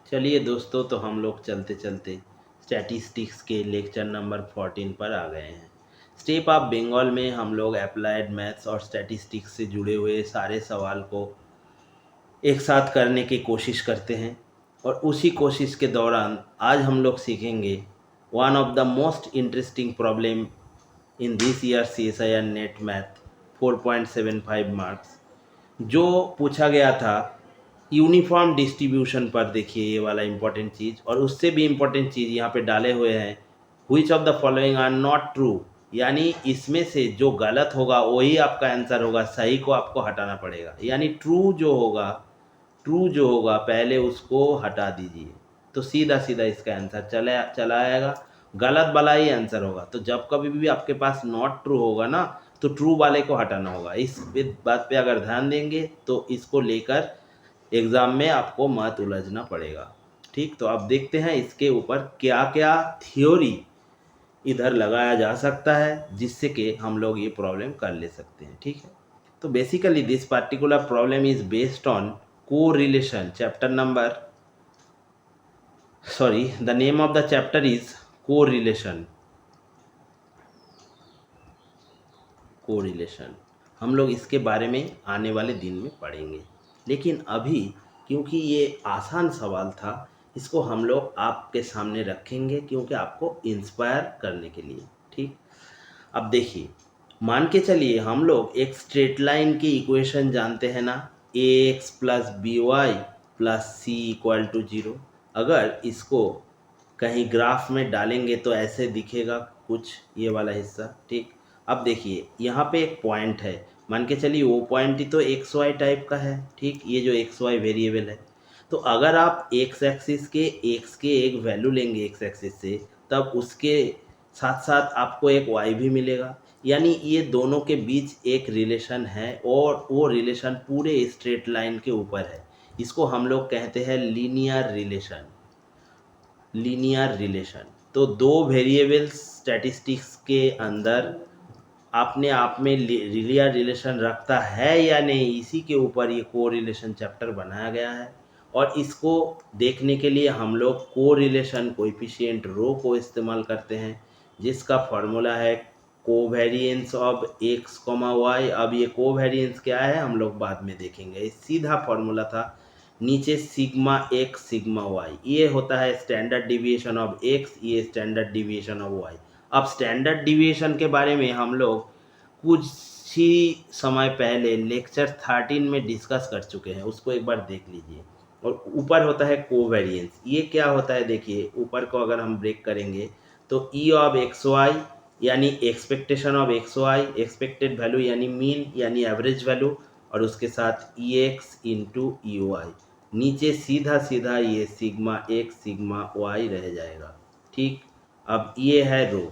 चलिए दोस्तों, तो हम लोग चलते चलते स्टैटिस्टिक्स के लेक्चर नंबर 14 पर आ गए हैं। स्टेट ऑफ बंगाल में हम लोग अप्लाइड मैथ्स और स्टैटिस्टिक्स से जुड़े हुए सारे सवाल को एक साथ करने की कोशिश करते हैं, और उसी कोशिश के दौरान आज हम लोग सीखेंगे one of the most interesting problem in this year CSIR net math 4.75 marks, जो पूछा गया था यूनिफॉर्म डिस्ट्रीब्यूशन पर। देखिए ये वाला इंपॉर्टेंट चीज़, और उससे भी इम्पोर्टेंट चीज़ यहाँ पे डाले हुए हैं, which of the following are not true, यानी इसमें से जो गलत होगा वही आपका आंसर होगा, सही को आपको हटाना पड़ेगा। यानी ट्रू जो होगा पहले उसको हटा दीजिए, तो सीधा सीधा इसका आंसर चला आएगा, गलत वाला ही आंसर होगा। तो जब कभी भी आपके पास नॉट ट्रू होगा ना, तो ट्रू वाले को हटाना होगा। इस बात पे अगर ध्यान देंगे तो इसको लेकर एग्ज़ाम में आपको मत उलझना पड़ेगा। ठीक, तो अब देखते हैं इसके ऊपर क्या क्या थ्योरी इधर लगाया जा सकता है, जिससे कि हम लोग ये प्रॉब्लम कर ले सकते हैं। ठीक है, तो basically this particular problem is based on correlation chapter number, sorry, the name of the chapter is correlation. Correlation हम लोग इसके बारे में आने वाले दिन में पढ़ेंगे, लेकिन अभी क्योंकि ये आसान सवाल था, इसको हम लोग आपके सामने रखेंगे क्योंकि आपको इंस्पायर करने के लिए। ठीक, अब देखिए, मान के चलिए हम लोग एक स्ट्रेट लाइन की इक्वेशन जानते हैं ना, ax plus b y plus c equal to 0। अगर इसको कहीं ग्राफ में डालेंगे तो ऐसे दिखेगा कुछ, ये वाला हिस्सा। ठीक, अब देखिए यहाँ पे एक पॉइंट है, मान के चलिए वो पॉइंट ही तो एक्स वाई टाइप का है। ठीक, ये जो एक्स वाई वेरिएबल है, तो अगर आप एक्स एक्सिस के एक्स के एक वैल्यू लेंगे एक्स एक्सिस से, तब उसके साथ साथ आपको एक वाई भी मिलेगा। यानी ये दोनों के बीच एक रिलेशन है, और वो रिलेशन पूरे स्ट्रेट लाइन के ऊपर है। इसको हम लोग कहते हैं लीनियर रिलेशन। लीनियर रिलेशन तो दो वेरिएबल्स स्टैटिस्टिक्स के अंदर अपने आप में लीनियर रिलेशन रखता है या नहीं, इसी के ऊपर ये कोरिलेशन चैप्टर बनाया गया है। और इसको देखने के लिए हम लोग कोरिलेशन कोएफिशिएंट रो को इस्तेमाल करते हैं, जिसका फॉर्मूला है covariance of x comma y. अब ये कोवेरिएंस क्या है हम लोग बाद में देखेंगे, ये सीधा फॉर्मूला था, नीचे सिग्मा एक्स सिग्मा वाई, ये होता है स्टैंडर्ड डिविएशन ऑफ एक्स, ये स्टैंडर्ड डिविएशन ऑफ वाई। अब स्टैंडर्ड डिविएशन के बारे में हम लोग कुछ ही समय पहले लेक्चर 13 में डिस्कस कर चुके हैं, उसको एक बार देख लीजिए। और ऊपर होता है कोवेरिएंस, ये क्या होता है देखिए, ऊपर को अगर हम ब्रेक करेंगे तो ई ऑफ एक्स वाई यानी expectation of x y, expected value यानी मीन यानी एवरेज वैल्यू, और उसके साथ ई एक्स इंटू ई वाई, नीचे सीधा सीधा ये सिग्मा एक्स सिग्मा वाई रह जाएगा। ठीक, अब ये है रो।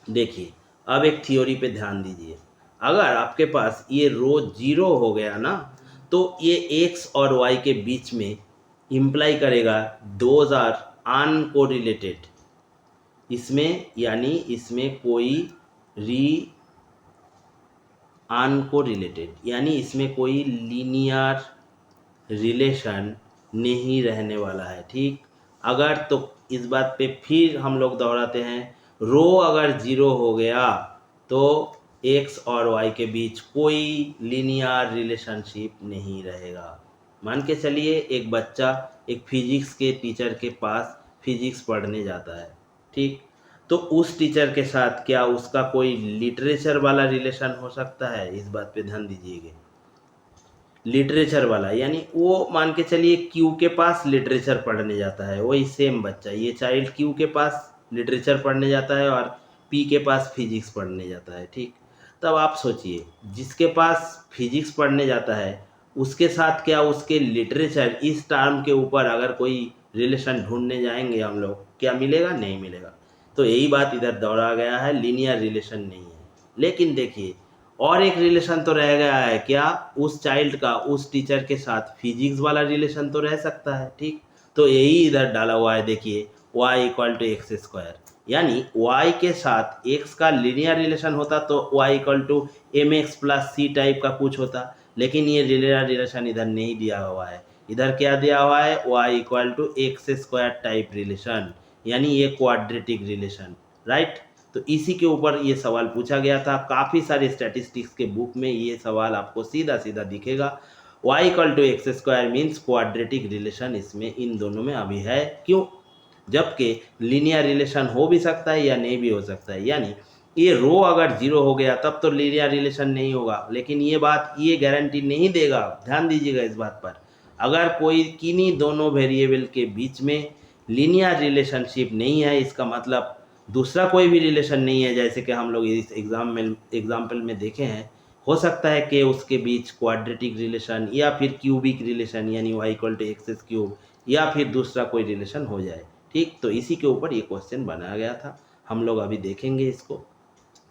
देखिए, अब एक थ्योरी पे ध्यान दीजिए, अगर आपके पास ये रो 0 हो गया ना, तो ये एक्स और वाई के बीच में इम्प्लाई करेगा दोज आर अनकोरिलेटेड। इसमें यानी इसमें कोई री अनकोरिलेटेड यानी इसमें कोई लीनियर रिलेशन नहीं रहने वाला है। ठीक, अगर तो इस बात पे फिर हम लोग दोहराते हैं, रो अगर 0 हो गया तो एक्स और वाई के बीच कोई लीनियर रिलेशनशिप नहीं रहेगा। मान के चलिए एक बच्चा एक फिजिक्स के टीचर के पास फिजिक्स पढ़ने जाता है। ठीक, तो उस टीचर के साथ क्या उसका कोई लिटरेचर वाला रिलेशन हो सकता है, इस बात पे ध्यान दीजिएगा। लिटरेचर वाला यानी वो मान के चलिए क्यू के पास लिटरेचर पढ़ने जाता है, वही सेम बच्चा, ये चाइल्ड क्यू के पास लिटरेचर पढ़ने जाता है और पी के पास फिजिक्स पढ़ने जाता है। ठीक, तब आप सोचिए, जिसके पास फिजिक्स पढ़ने जाता है उसके साथ क्या उसके लिटरेचर इस टर्म के ऊपर अगर कोई रिलेशन ढूंढने जाएंगे हम लोग, क्या मिलेगा? नहीं मिलेगा। तो यही बात इधर दोहरा गया है, लीनियर रिलेशन नहीं है। लेकिन देखिए, और एक रिलेशन तो रह गया है, क्या? उस चाइल्ड का उस टीचर के साथ फिजिक्स वाला रिलेशन तो रह सकता है। ठीक, तो यही इधर डाला हुआ है, देखिए y equal to x square, यानी y के साथ x का लीनियर रिलेशन होता तो y equal to m x plus c type का कुछ होता, लेकिन ये लीनियर रिलेशन इधर नहीं दिया हुआ है। इधर क्या दिया हुआ है, y equal to x square type relation, यानी ये क्वाड्रेटिक रिलेशन, राइट। तो इसी के ऊपर ये सवाल पूछा गया था। काफ़ी सारे स्टैटिस्टिक्स के बुक में ये सवाल आपको सीधा सीधा दिखेगा। y equal to x square means quadratic relation इसमें इन दोनों में अभी है। क्यों? जबकि लीनियर रिलेशन हो भी सकता है या नहीं भी हो सकता है, यानी ये रो अगर जीरो हो गया तब तो लीनियर रिलेशन नहीं होगा, लेकिन ये बात ये गारंटी नहीं देगा, ध्यान दीजिएगा इस बात पर। अगर कोई किन्हीं दोनों वेरिएबल के बीच में लीनियर रिलेशनशिप नहीं है, इसका मतलब दूसरा कोई भी रिलेशन नहीं है, जैसे कि हम लोग इस एग्जाम्पल में देखे हैं। हो सकता है कि उसके बीच क्वाड्रेटिक रिलेशन या फिर क्यूबिक रिलेशन यानी y equal to x cube या फिर दूसरा कोई रिलेशन हो जाए, ठीक। तो इसी के ऊपर ये क्वेश्चन बनाया गया था, हम लोग अभी देखेंगे इसको।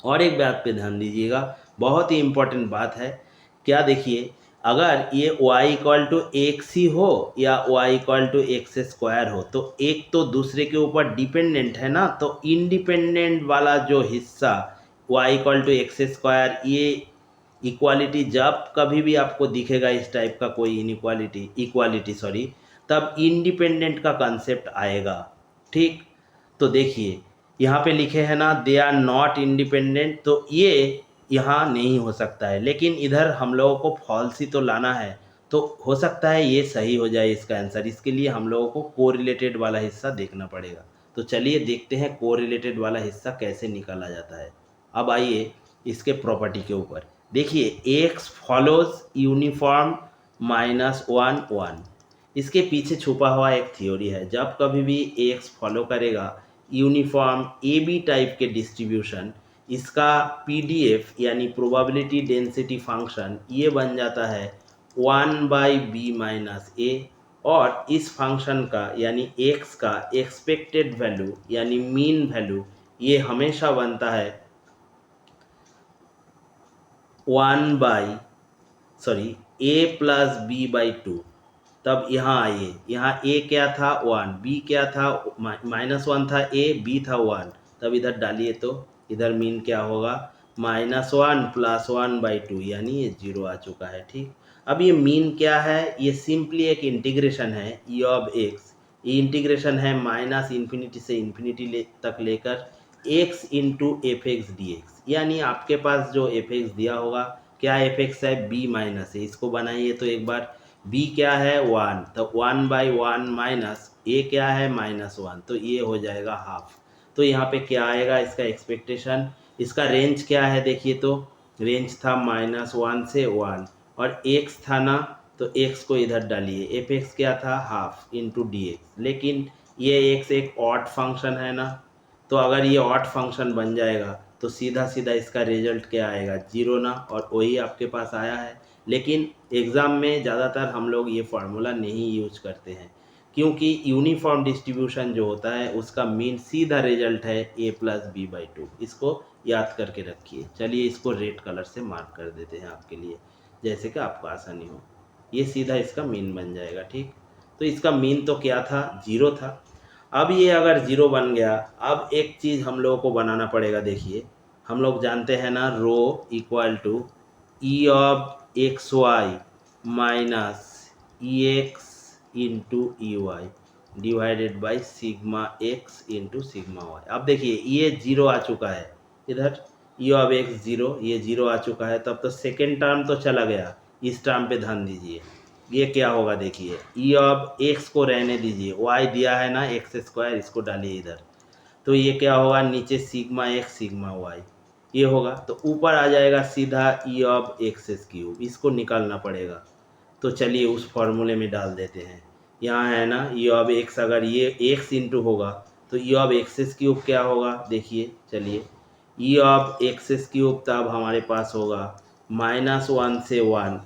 और एक बात पे ध्यान दीजिएगा, बहुत ही इम्पोर्टेंट बात है। क्या? देखिए, अगर ये y इक्वल टू एक्स ही हो या y equal to x square हो तो एक तो दूसरे के ऊपर डिपेंडेंट है ना, तो इंडिपेंडेंट वाला जो हिस्सा y equal to x square, ये इक्वालिटी जब कभी भी आपको दिखेगा इस टाइप का कोई इक्वालिटी सॉरी, तब इंडिपेंडेंट का कंसेप्ट आएगा, ठीक। तो देखिए यहाँ पे लिखे हैं ना, दे आर नॉट इंडिपेंडेंट, तो ये यहाँ नहीं हो सकता है, लेकिन इधर हम लोगों को फॉल्स ही तो लाना है, तो हो सकता है ये सही हो जाए इसका आंसर। इसके लिए हम लोगों को कोरिलेटेड वाला हिस्सा देखना पड़ेगा। तो चलिए देखते हैं कोरिलेटेड वाला हिस्सा कैसे निकाला जाता है। अब आइए इसके प्रॉपर्टी के ऊपर देखिए, एक्स फॉलोज यूनिफॉर्म -1 1। इसके पीछे छुपा हुआ एक थ्योरी है। जब कभी भी एक्स फॉलो करेगा यूनिफॉर्म ए बी टाइप के डिस्ट्रीब्यूशन, इसका पीडीएफ यानी प्रोबेबिलिटी डेंसिटी फंक्शन ये बन जाता है 1/b-a, और इस फंक्शन का यानी एक्स का एक्सपेक्टेड वैल्यू यानी मीन वैल्यू ये हमेशा बनता है 1/a+b/2। तब यहाँ आइए, यहाँ a क्या था 1, b क्या था -1 था, a b था 1, तब इधर डालिए तो इधर मीन क्या होगा -1 + 1/2, यानी ये 0 आ चुका है, ठीक। अब ये मीन क्या है, ये सिंपली एक इंटीग्रेशन है e ऑफ x। ये इंटीग्रेशन है -∞ से ∞ तक लेकर x into F x D x, यानी आपके पास जो एफ एक्स दिया होगा, क्या एफ एक्स है b माइनस है, इसको बनाइए तो एक बार b क्या है 1, तो 1/1 माइनस a क्या है -1, तो ये हो जाएगा हाफ। तो यहाँ पे क्या आएगा इसका एक्सपेक्टेशन, इसका रेंज क्या है देखिए, तो रेंज था -1 से 1 और x था ना, तो x को इधर डालिए, एफ एक्स क्या था हाफ इंटू डी एक्स, लेकिन ये x एक ऑड फंक्शन है ना, तो अगर ये ऑड फंक्शन बन जाएगा तो सीधा सीधा इसका रिजल्ट क्या आएगा 0 ना, और वही आपके पास आया है। लेकिन एग्ज़ाम में ज़्यादातर हम लोग ये फार्मूला नहीं यूज करते हैं, क्योंकि यूनिफॉर्म डिस्ट्रीब्यूशन जो होता है उसका मीन सीधा रिजल्ट है a+b/2। इसको याद करके रखिए। चलिए इसको रेड कलर से मार्क कर देते हैं आपके लिए, जैसे कि आपको आसानी हो। ये सीधा इसका मीन बन जाएगा, ठीक। तो इसका मीन तो क्या था 0 था। अब ये अगर 0 बन गया, अब एक चीज़ हम लोगों को बनाना पड़ेगा। देखिए हम लोग जानते हैं ना, rho equal to E of x Y minus E x into E Y divided by sigma X into sigma Y. अब देखिए ये 0 आ चुका है, इधर ई ऑफ एक्स 0, ये 0 आ चुका है, तब तो सेकेंड टर्म तो चला गया। इस टर्म पे ध्यान दीजिए, ये क्या होगा देखिए, ई ऑफ एक्स को रहने दीजिए, वाई दिया है ना एक्स स्क्वायर, इसको डालिए इधर, तो ये क्या होगा नीचे सिग्मा एक्स सिग्मा वाई ये होगा, तो ऊपर आ जाएगा सीधा ई ऑफ एक्स क्यूब, इसको निकालना पड़ेगा। तो चलिए उस फॉर्मूले में डाल देते हैं। यहाँ है ना ई ऑफ एक्स, अगर ये एक्स इंटू होगा तो ई ऑफ एक्स क्यूब क्या होगा देखिए, चलिए ई ऑफ एक्स क्यूब तब हमारे पास होगा -1 से 1,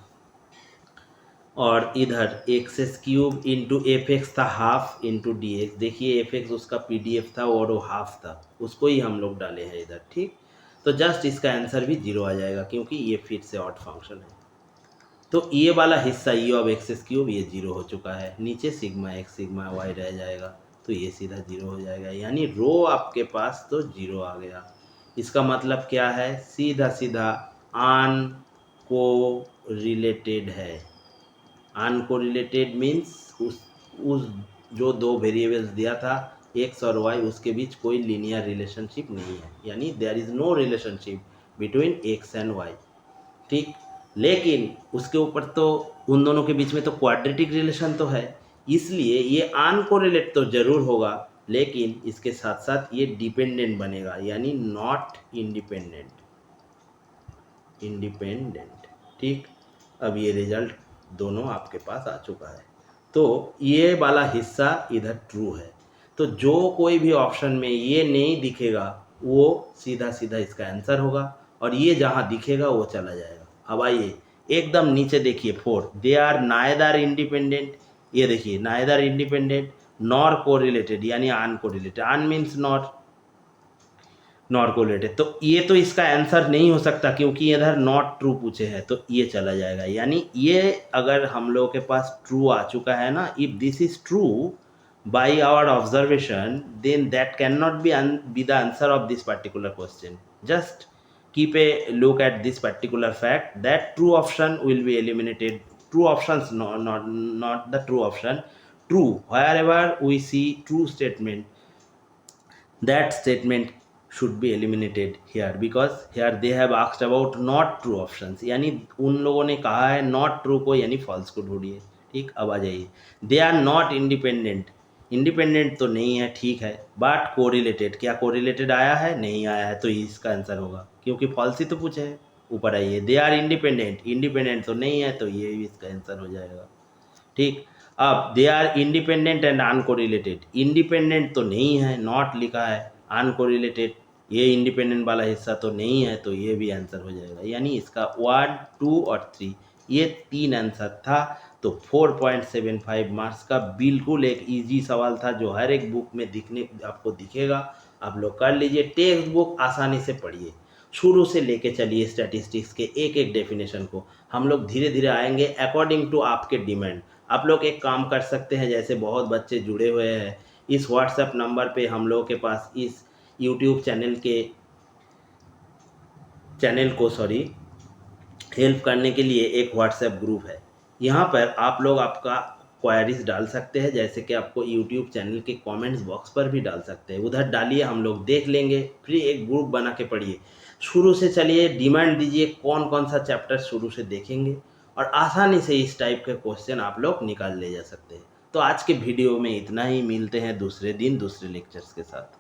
और इधर x cube into F x था हाफ इंटू डी एक्स। देखिए एफ एक्स उसका पीडीएफ था और वो हाफ था, उसको ही हम लोग डाले हैं इधर, ठीक। तो जस्ट इसका आंसर भी 0 आ जाएगा, क्योंकि ये फिर से ऑड फंक्शन है। तो ये वाला हिस्सा ई ऑफ एक्स क्यूब ये 0 हो चुका है, नीचे सिग्मा एक्स सिग्मा वाई रह जाएगा, तो ये सीधा 0 हो जाएगा, यानी रो आपके पास तो 0 आ गया। इसका मतलब क्या है, सीधा सीधा आन को रिलेटेड है, अनकोरिलेटेड मीन्स उस जो दो वेरिएबल्स दिया था एक्स और वाई, उसके बीच कोई लीनियर रिलेशनशिप नहीं है, यानी there is no relationship between x and y. ठीक, लेकिन उसके ऊपर तो उन दोनों के बीच में तो क्वाड्रेटिक रिलेशन तो है, इसलिए ये अनकोरिलेट तो जरूर होगा, लेकिन इसके साथ साथ ये डिपेंडेंट बनेगा, यानी नॉट इंडिपेंडेंट। इंडिपेंडेंट। ठीक, अब ये रिजल्ट दोनों आपके पास आ चुका है। तो ये वाला हिस्सा इधर ट्रू है, तो जो कोई भी ऑप्शन में ये नहीं दिखेगा वो सीधा सीधा इसका आंसर होगा, और ये जहाँ दिखेगा वो चला जाएगा। अब आइए एकदम नीचे देखिए, 4 दे आर नाइदर इंडिपेंडेंट। ये देखिए नाइदर इंडिपेंडेंट नॉर कोरिलेटेड, यानी uncorrelated. Un means not, not correlated, तो ये तो इसका आंसर नहीं हो सकता क्योंकि इधर नॉट ट्रू पूछे हैं, तो ये चला जाएगा। यानी ये अगर हम लोगों के पास ट्रू आ चुका है ना, if this is true by our observation, then that can not be the answer of this particular question. Just keep a look at this particular fact that true option will be eliminated. True options, not the true option. True, wherever we see true statement, that statement should be eliminated here, because here they have asked about not true options, यानी उन लोगों ने कहा है not true को, यानी false को ढूंढिए। ठीक, अब आ जाइए, they are not independent। Independent तो नहीं है, ठीक है, बट कोरिलेटेड, क्या कोरिलेटेड आया है? नहीं आया है, तो इसका आंसर होगा क्योंकि फॉल्स ही तो पूछे है। ऊपर आइए, दे आर इंडिपेंडेंट, इंडिपेंडेंट तो नहीं है, तो ये भी इसका आंसर हो जाएगा। ठीक, अब they are independent and uncorrelated, independent तो नहीं है, नॉट लिखा है, अनकोरिलेटेड ये इंडिपेंडेंट वाला हिस्सा तो नहीं है, तो ये भी आंसर हो जाएगा। यानी इसका 1, 2 और 3 ये 3 आंसर था। तो 4.75 मार्क्स का बिल्कुल एक इजी सवाल था, जो हर एक बुक में दिखने आपको दिखेगा। आप लोग कर लीजिए, टेक्स्ट बुक आसानी से पढ़िए, शुरू से लेके चलिए स्टैटिस्टिक्स के एक एक डेफिनेशन को। हम लोग धीरे धीरे आएंगे अकॉर्डिंग टू आपके डिमांड। आप लोग एक काम कर सकते हैं, जैसे बहुत बच्चे जुड़े हुए हैं इस व्हाट्सएप नंबर पे, हम लोगों के पास इस यूट्यूब चैनल को हेल्प करने के लिए एक व्हाट्सएप ग्रुप है। यहाँ पर आप लोग आपका क्वायरीज डाल सकते हैं, जैसे कि आपको यूट्यूब चैनल के कमेंट्स बॉक्स पर भी डाल सकते हैं, उधर डालिए, हम लोग देख लेंगे। फिर एक ग्रुप बना के पढ़िए, शुरू से चलिए, डिमांड दीजिए कौन कौन सा चैप्टर शुरू से देखेंगे, और आसानी से इस टाइप के क्वेश्चन आप लोग निकाल ले जा सकते हैं। तो आज के वीडियो में इतना ही, मिलते हैं दूसरे दिन दूसरे लेक्चर्स के साथ।